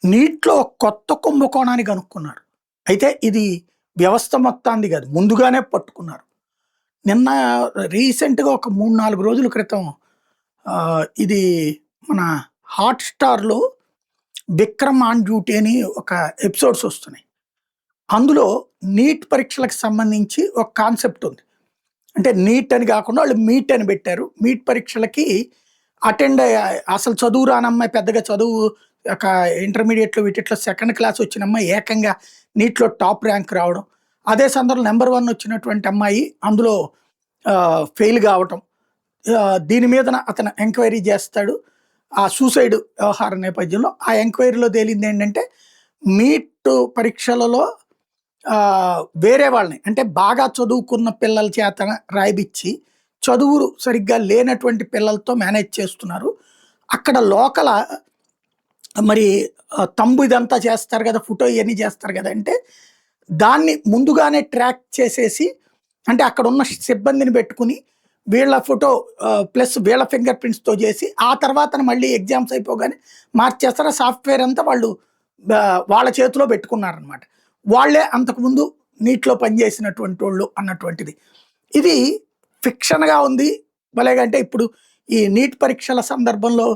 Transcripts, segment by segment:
నీటిలో కొత్త కుంభకోణాన్ని కనుక్కున్నారు. అయితే ఇది వ్యవస్థ మొత్తాంది కాదు. ముందుగానే పట్టుకున్నారు. నిన్న రీసెంట్‌గా ఒక 3, 4 రోజుల క్రితం ఇది మన హాట్‌స్టార్‌లో 'విక్రమ్ ఆన్ డ్యూటీ' అని ఒక ఎపిసోడ్స్ వస్తున్నాయి. అందులో నీట్ పరీక్షలకు సంబంధించి ఒక కాన్సెప్ట్ ఉంది. అంటే నీట్ అని కాకుండా వాళ్ళు మీట్ అని పెట్టారు. మీట్ పరీక్షలకి అటెండ్ అసలు చదువు రానమ్మాయి పెద్దగా చదువు ఒక ఇంటర్మీడియేట్‌లో వీటిట్లో సెకండ్ క్లాస్ వచ్చిన అమ్మాయి ఏకంగా నీట్‌లో టాప్ ర్యాంక్ రావడం. అదే సందర్భంలో నంబర్ 1 వచ్చినటువంటి అమ్మాయి అందులో ఫెయిల్ కావటం. దీని మీదన అతను ఎంక్వైరీ చేస్తాడు. ఆ సూసైడ్ వ్యవహార నేపథ్యంలో ఆ ఎంక్వైరీలో తేలిందేంటంటే మీట్ పరీక్షలలో వేరే వాళ్ళని అంటే బాగా చదువుకున్న పిల్లల చేత రాయిపిచ్చి చదువు సరిగ్గా లేనటువంటి పిల్లలతో మేనేజ్ చేస్తున్నారు. అక్కడ లోకల మరి తంబు ఇదంతా చేస్తారు కదా! ఫోటో ఇయన్నీ చేస్తారు కదా! అంటే దాన్ని ముందుగానే ట్రాక్ చేసేసి అంటే అక్కడున్న సిబ్బందిని పెట్టుకొని వీళ్ళ ఫోటో ప్లస్ వీళ్ళ ఫింగర్ ప్రింట్స్‌తో చేసి ఆ తర్వాతన మళ్ళీ ఎగ్జామ్స్ అయిపోగానే మార్చేస్తారు. ఆ సాఫ్ట్‌వేర్ అంతా వాళ్ళు వాళ్ళ చేతిలో పెట్టుకున్నారనమాట. వాళ్ళే అంతకుముందు నీట్‌లో పనిచేసినటువంటోళ్ళు అన్నటువంటిది. ఇది ఫిక్షన్‌గా ఉంది. భలేగా అంటే ఇప్పుడు ఈ నీట్ పరీక్షల సందర్భంలో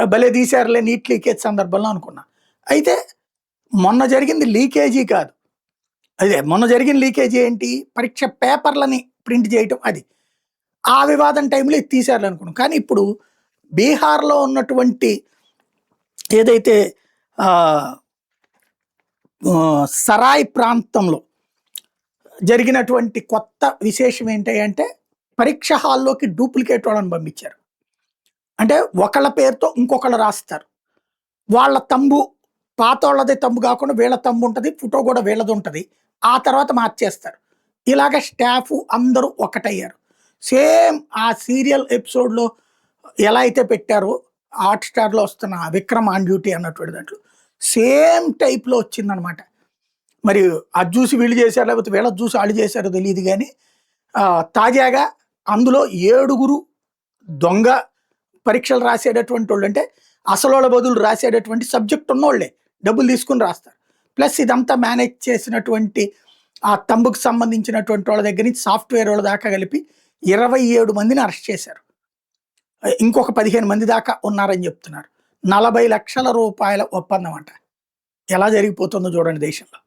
భలే తీశారులే నీట్ లీకేజ్ సందర్భంలో అనుకున్నా. అయితే మొన్న జరిగింది లీకేజీ కాదు. అదే మొన్న జరిగిన లీకేజీ ఏంటి? పరీక్ష పేపర్‌లని ప్రింట్ చేయటం అది. ఆ వివాదం టైంలో ఇది తీశారులే అనుకున్నాం. కానీ ఇప్పుడు బీహార్‌లో ఉన్నటువంటి ఏదైతే ఆహ్, సరాయ్ ప్రాంతంలో జరిగినటువంటి కొత్త విశేషం ఏంటి అంటే పరీక్ష హాల్‌లోకి డూప్లికేట్ వాళ్ళని పంపించారు. అంటే ఒకళ్ళ పేరుతో ఇంకొకళ్ళు రాస్తారు. వాళ్ళ తంబు పాతోళ్ళదే తంబు కాకుండా వీళ్ళ తంబు ఉంటది. ఫోటో కూడా వీళ్ళదుంటది. ఆ తర్వాత మార్చేస్తారు. ఇలాగ స్టాఫు అందరూ ఒకటయ్యారు. సేమ్ ఆ సీరియల్ ఎపిసోడ్‌లో ఎలా అయితే పెట్టారో హాట్‌స్టార్‌లో వస్తున్న 'విక్రమ్ ఆన్ డ్యూటీ' అన్నటువంటి దాంట్లో సేమ్ టైప్‌లో వచ్చిందనమాట. మరి అది జూసి వీళ్ళు చేశారో లేకపోతే వీళ్ళది జూసి ఆళ్ళు చేశారో తెలీదు గానీ తాజాగా అందులో 7గురు దొంగ పరీక్షలు రాసేటటువంటోళ్ళు. అంటే అసలోళ్ళ బదులు రాసేటటువంటి సబ్జెక్ట్ ఉన్నోళ్ళే. డబ్బులు తీసుకొని రాస్తారు. ప్లస్ ఇదంతా మేనేజ్ చేసినటువంటి ఆ తంబుకి సంబంధించినటువంటి వాళ్ళ దగ్గర నుంచి సాఫ్ట్‌వేర్ వాళ్ళ దాకా కలిపి 27 మందిని అరెస్ట్ చేశారు. ఇంకొక 15 మంది దాకా ఉన్నారని చెప్తున్నారు. 40,00,000 రూపాయల ఒప్పందం అంట. ఎలా జరిగిపోతుందో చూడండి దేశంలో.